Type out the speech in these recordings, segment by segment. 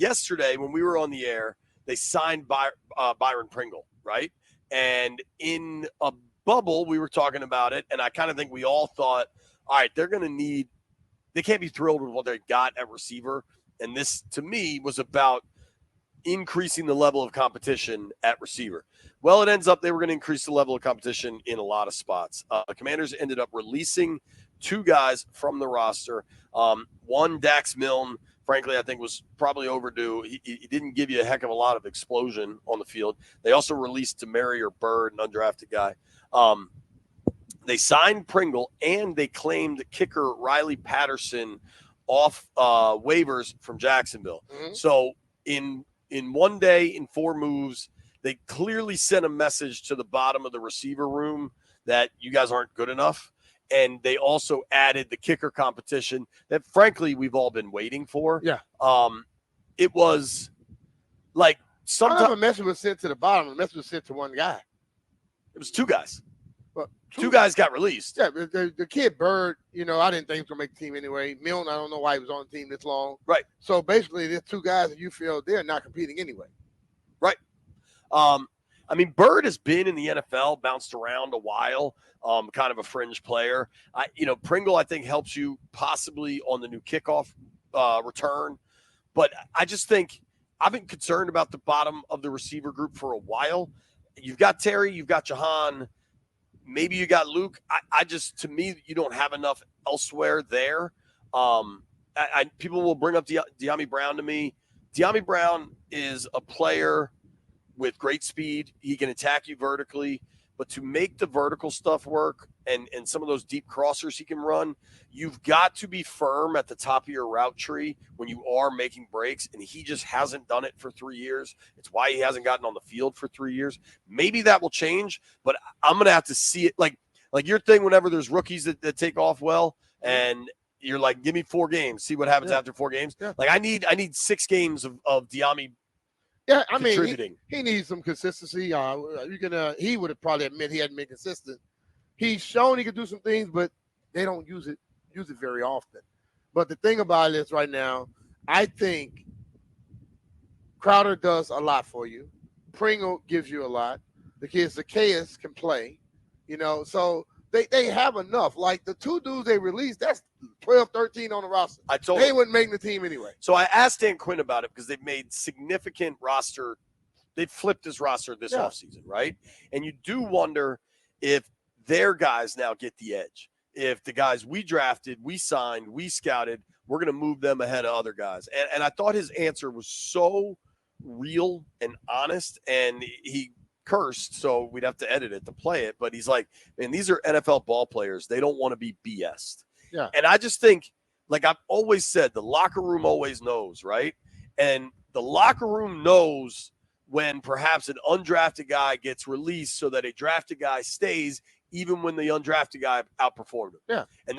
yesterday when we were on the air, they signed Byron Pringle, right? And in a bubble, we were talking about it, and I kind of think we all thought, all right, they can't be thrilled with what they got at receiver. And this, to me, was about increasing the level of competition at receiver. Well, it ends up they were going to increase the level of competition in a lot of spots. The Commanders ended up releasing 2 guys from the roster. One, Dax Milne, frankly, I think was probably overdue. He didn't give you a heck of a lot of explosion on the field. They also released Demarior Bird, an undrafted guy. They signed Pringle, and they claimed kicker Riley Patterson off waivers from Jacksonville. Mm-hmm. So in one day, in 4 moves, they clearly sent a message to the bottom of the receiver room that you guys aren't good enough. And they also added the kicker competition that, frankly, we've all been waiting for. Yeah. It was like sometimes a message was sent to the bottom. The message was sent to one guy. It was 2 guys. Well, 2 guys got released. Yeah, the kid Bird, I didn't think he was going to make the team anyway. Milne, I don't know why he was on the team this long. Right. So basically, there's 2 guys that you feel they're not competing anyway. Right. Bird has been in the NFL, bounced around a while, kind of a fringe player. Pringle, I think, helps you possibly on the new kickoff return. But I just think I've been concerned about the bottom of the receiver group for a while. You've got Terry, you've got Jahan, maybe you got Luke. To me, you don't have enough elsewhere there. People will bring up De'Ami Brown to me. De'Ami Brown is a player with great speed. He can attack you vertically, but to make the vertical stuff work and some of those deep crossers he can run, you've got to be firm at the top of your route tree when you are making breaks, and he just hasn't done it for 3 years. It's why he hasn't gotten on the field for 3 years. Maybe that will change, but I'm going to have to see it. Like your thing whenever there's rookies that take off well, and you're like, give me 4 games, see what happens after 4 games. Yeah. Like I need 6 games of De'Ami. Yeah, he needs some consistency. He would have probably admit he hadn't been consistent. He's shown he could do some things, but they don't use it very often. But the thing about it is right now, I think Crowder does a lot for you. Pringle gives you a lot. The kid Zacchaeus can play, so they have enough. Like the 2 dudes they released, that's 12, 13 on the roster. They wouldn't make the team anyway. So I asked Dan Quinn about it because they've made significant roster. They flipped his roster this offseason, right? And you do wonder if their guys now get the edge. If the guys we drafted, we signed, we scouted, we're going to move them ahead of other guys. And I thought his answer was so real and honest, and he cursed, so we'd have to edit it to play it. But he's like, man, these are NFL ball players. They don't want to be BS'd. Yeah. And I just think, like I've always said, the locker room always knows, right? And the locker room knows when perhaps an undrafted guy gets released so that a drafted guy stays, even when the undrafted guy outperformed him. Yeah. And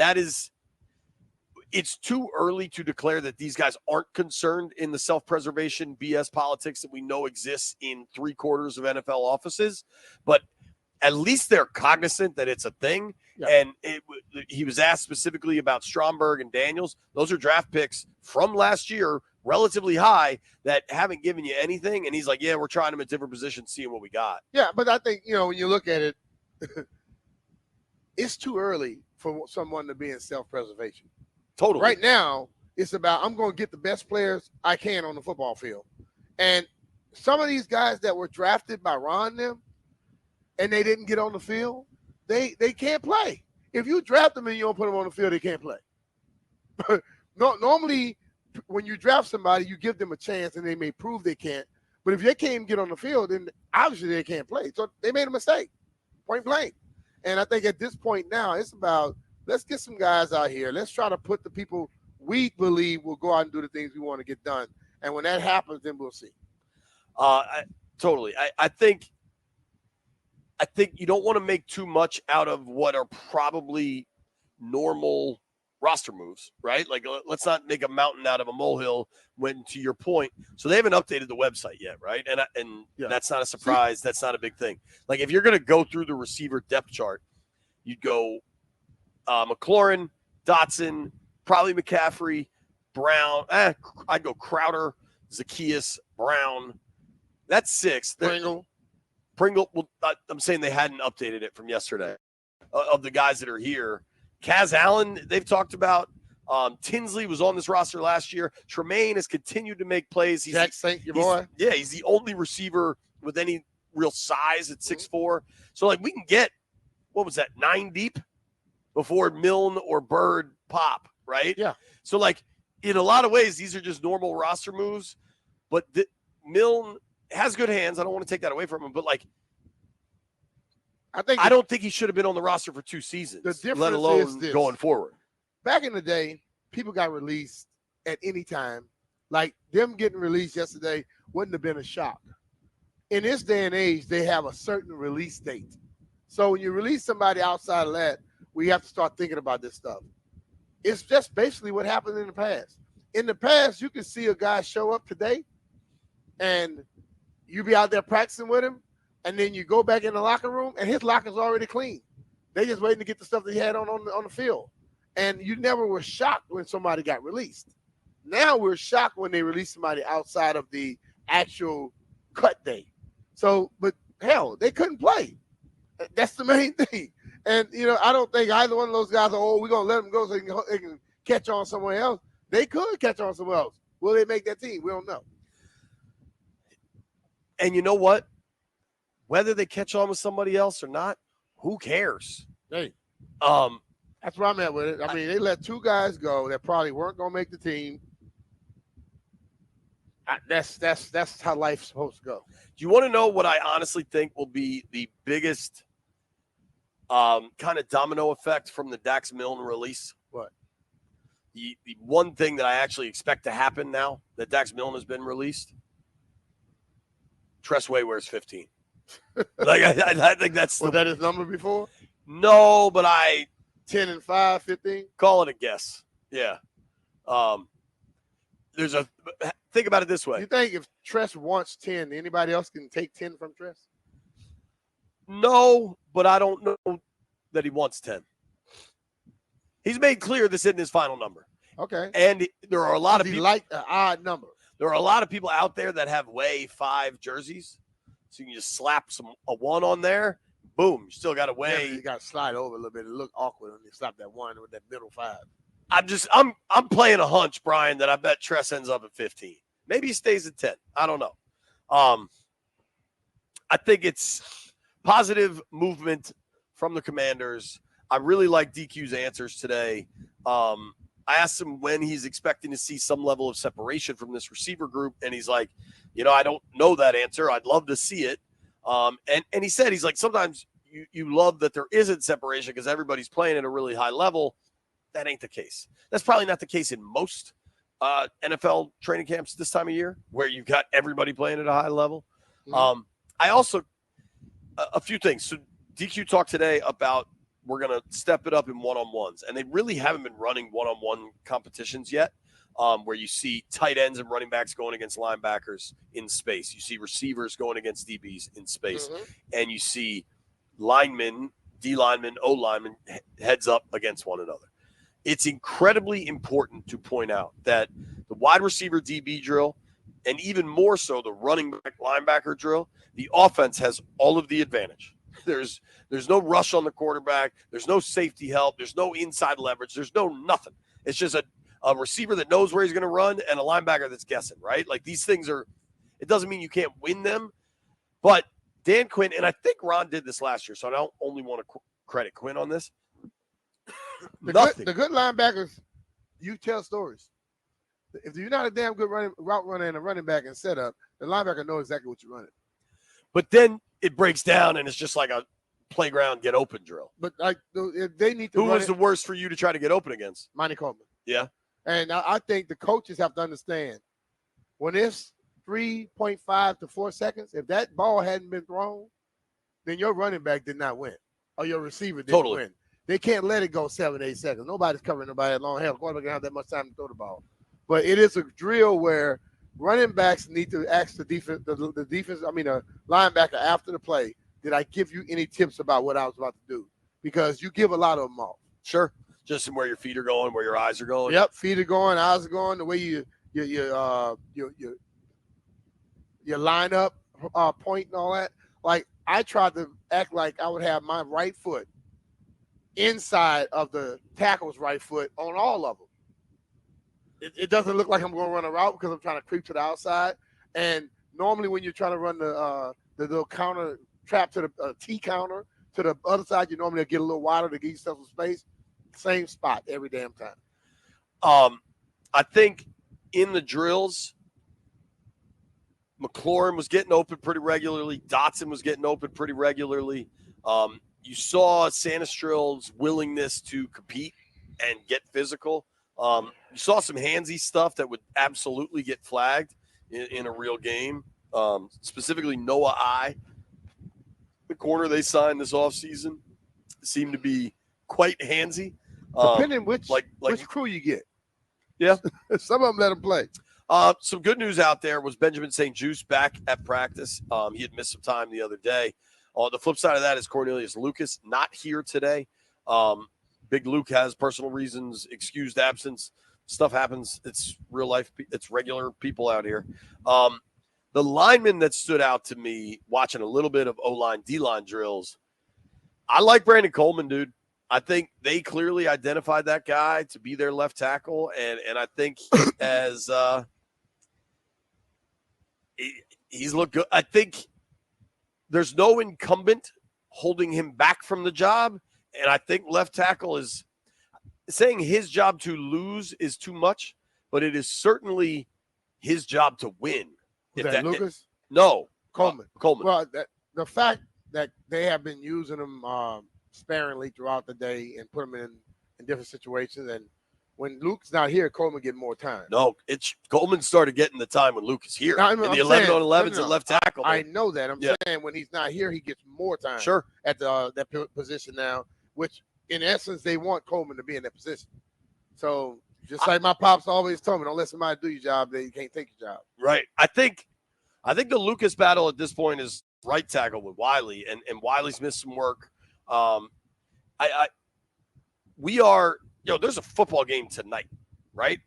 it's too early to declare that these guys aren't concerned in the self-preservation BS politics that we know exists in 3/4 of NFL offices, but at least they're cognizant that it's a thing. Yeah. And he was asked specifically about Stromberg and Daniels. Those are draft picks from last year, relatively high, that haven't given you anything. And he's like, yeah, we're trying them at different positions, seeing what we got. Yeah, but I think, when you look at it, it's too early for someone to be in self-preservation. Totally. Right now, it's about I'm going to get the best players I can on the football field. And some of these guys that were drafted by Ron them and they didn't get on the field, they can't play. If you draft them and you don't put them on the field, they can't play. Normally, when you draft somebody, you give them a chance and they may prove they can't. But if they can't even get on the field, then obviously they can't play. So they made a mistake, point blank. And I think at this point now, it's about let's get some guys out here. Let's try to put the people we believe will go out and do the things we want to get done. And when that happens, then we'll see. Totally. I think you don't want to make too much out of what are probably normal roster moves, right? Like, let's not make a mountain out of a molehill when, to your point, so they haven't updated the website yet, right? And that's not a surprise. That's not a big thing. Like, if you're going to go through the receiver depth chart, you'd go McLaurin, Dotson, probably McCaffrey, Brown. I'd go Crowder, Zacchaeus, Brown. That's 6. Pringle. Well, I'm saying they hadn't updated it from yesterday. Of the guys that are here, Kaz Allen, they've talked about. Tinsley was on this roster last year. Tremaine has continued to make plays. Jack Saint, your boy. Yeah, he's the only receiver with any real size at 6'4". So, like, we can get, 9 deep before Milne or Bird pop, right? Yeah. So, like, in a lot of ways, these are just normal roster moves. But Milne has good hands. I don't want to take that away from him. But, like, I don't think he should have been on the roster for 2 seasons, the difference let alone is this. Going forward. Back in the day, people got released at any time. Like, them getting released yesterday wouldn't have been a shock. In this day and age, they have a certain release date. So when you release somebody outside of that, we have to start thinking about this stuff. It's just basically what happened in the past. In the past, you could see a guy show up today, and you be out there practicing with him, and then you go back in the locker room, and his locker's already clean. They just waiting to get the stuff that he had on the field. And you never were shocked when somebody got released. Now we're shocked when they release somebody outside of the actual cut day. So, but hell, they couldn't play. That's the main thing. And, I don't think either one of those guys are, we're going to let them go so they can catch on somewhere else. They could catch on somewhere else. Will they make that team? We don't know. And you know what? Whether they catch on with somebody else or not, who cares? Hey, that's where I'm at with it. I mean, they let 2 guys go that probably weren't going to make the team. That's how life's supposed to go. Do you want to know what I honestly think will be the biggest kind of domino effect from the Dax Milne release? What? The one thing that I actually expect to happen now that Dax Milne has been released, Tress Way wears 15. Like I think that's was that his number before? No, but 10 and 5, 15. Call it a guess. Yeah. Think about it this way. You think if Tress wants 10, anybody else can take 10 from Tress? No, but I don't know that he wants 10. He's made clear this isn't his final number. Okay. And there are a lot of people like an odd number. There are a lot of people out there that have Way 5 jerseys. So you can just slap a 1 on there. Boom. You still got a Way. Yeah, you got to slide over a little bit. It look awkward when you slap that 1 with that middle 5. I'm playing a hunch, Brian, that I bet Tress ends up at 15. Maybe he stays at 10. I don't know. I think it's positive movement from the Commanders. I really like DQ's answers today. I asked him when he's expecting to see some level of separation from this receiver group, and he's like, I don't know that answer. I'd love to see it. And he said, he's like, sometimes you love that there isn't separation because everybody's playing at a really high level. That ain't the case. That's probably not the case in most NFL training camps this time of year where you've got everybody playing at a high level. Mm-hmm. I also, a few things. So DQ talked today about we're going to step it up in one-on-ones, and they really haven't been running one-on-one competitions yet where you see tight ends and running backs going against linebackers in space. You see receivers going against DBs in space, and you see linemen, D linemen, O linemen heads up against one another. It's incredibly important to point out that the wide receiver DB drill, and even more so the running back linebacker drill, the offense has all of the advantage. There's no rush on the quarterback. There's no safety help. There's no inside leverage. There's no nothing. It's just a receiver that knows where he's going to run and a linebacker that's guessing, right? Like these things it doesn't mean you can't win them. But Dan Quinn, and I think Ron did this last year, so I don't only want to credit Quinn on this. The good linebackers, you tell stories. If you're not a damn good route runner and a running back and setup, the linebacker knows exactly what you're running. But then it breaks down and it's just like a playground get open drill. But like they need to. Who was the worst for you to try to get open against? Monty Coleman. Yeah. And I think the coaches have to understand when it's 3.5 to 4 seconds, if that ball hadn't been thrown, then your running back did not win or your receiver didn't win. They can't let it go 7, 8 seconds. Nobody's covering nobody that long. Hell, quarterback don't have that much time to throw the ball. But it is a drill where running backs need to ask the defense, the linebacker after the play, did I give you any tips about what I was about to do? Because you give a lot of them off. Sure. Just where your feet are going, where your eyes are going. Yep, feet are going, eyes are going, the way your your lineup point and all that. Like I tried to act like I would have my right foot inside of the tackle's right foot on all of them. It doesn't look like I'm going to run a route because I'm trying to creep to the outside. And normally when you're trying to run the little counter trap to the T counter to the other side, you normally get a little wider to give yourself some space. Same spot every damn time. I think in the drills, McLaurin was getting open pretty regularly. Dotson was getting open pretty regularly. You saw Sanistrill's willingness to compete and get physical. You saw some handsy stuff that would absolutely get flagged in a real game. Specifically, Noah I, the corner they signed this offseason, seemed to be quite handsy. Depending which crew you get. Yeah. Some of them let them play. Some good news out there was Benjamin St. Juste back at practice. He had missed some time the other day. On the flip side of that is Cornelius Lucas, not here today. Big Luke has personal reasons, excused absence. Stuff happens. It's real life. It's regular people out here. The lineman that stood out to me watching a little bit of O-line, D-line drills, I like Brandon Coleman, dude. I think they clearly identified that guy to be their left tackle, and I think he's looked good. I think there's no incumbent holding him back from the job, and I think left tackle is saying his job to lose is too much, but it is certainly his job to win. Lucas? No, Coleman. Coleman. Well, the fact that they have been using him sparingly throughout the day and put him in different situations, and when Luke's not here, Coleman get more time. No, Coleman started getting the time when Luke is here. Now, in the 11-on-11s at left tackle. I know that. I'm saying when he's not here, he gets more time. Sure. At that position now, which in essence they want Coleman to be in that position. So just like my pops always told me, don't let somebody do your job, they can't take your job. Right. I think the Lucas battle at this point is right tackle with Wiley, and Wiley's missed some work. There's a football game tonight, right?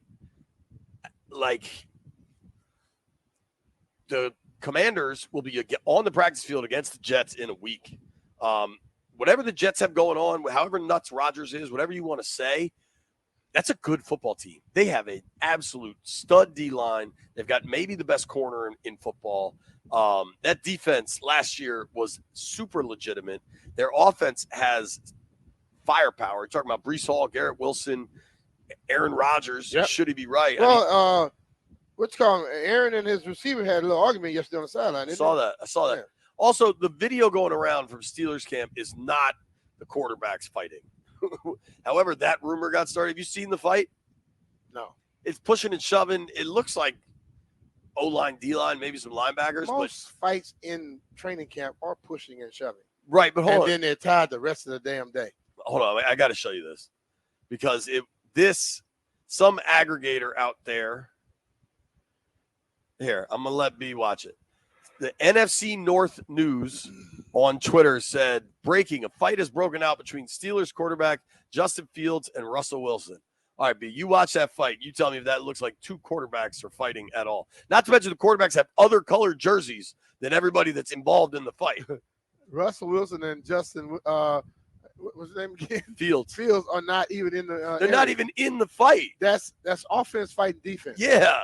Like the Commanders will be on the practice field against the Jets in a week. Whatever the Jets have going on, however nuts Rodgers is, whatever you want to say, that's a good football team. They have an absolute stud D-line. They've got maybe the best corner in football. That defense last year was super legitimate. Their offense has firepower. You're talking about Breece Hall, Garrett Wilson, Aaron Rodgers. Yep. Should he be right? Well, what's called Aaron and his receiver had a little argument yesterday on the sideline. I saw that. Yeah. Also, the video going around from Steelers camp is not the quarterbacks fighting. However, that rumor got started. Have you seen the fight? No. It's pushing and shoving. It looks like O-line, D-line, maybe some linebackers. Most fights in training camp are pushing and shoving. Right, but hold on. And then they're tied the rest of the damn day. Hold on. I got to show you this. Because some aggregator out there. Here, I'm going to let B watch it. The NFC North News on Twitter said, breaking, a fight has broken out between Steelers quarterback Justin Fields and Russell Wilson. All right, B, you watch that fight. You tell me if that looks like two quarterbacks are fighting at all. Not to mention the quarterbacks have other colored jerseys than everybody that's involved in the fight. Russell Wilson and Justin, what was his name again? Fields are not even in the They're area. not even in the fight. That's offense fighting defense. Yeah.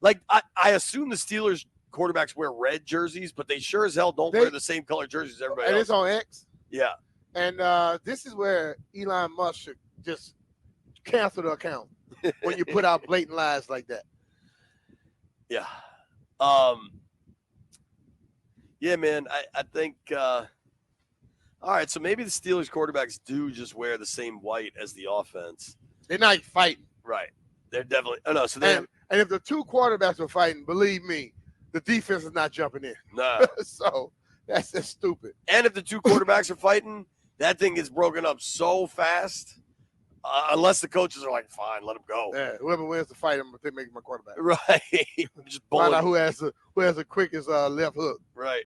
Like, I assume the Steelers quarterbacks wear red jerseys, but they sure as hell don't wear the same color jerseys as everybody else. And it's on X. Yeah. And this is where Elon Musk should just cancel the account when you put out blatant lies like that. Yeah. Yeah, man, I think all right, so maybe the Steelers quarterbacks do just wear the same white as the offense. They're not fighting. Right. They're definitely so and if the two quarterbacks are fighting, believe me, the defense is not jumping in. No. So that's just stupid. And if the two quarterbacks are fighting, that thing gets broken up so fast. Unless the coaches are like, fine, let him go. Yeah, whoever wins the fight, they make my quarterback. Right. Just find out who has the quickest left hook. Right.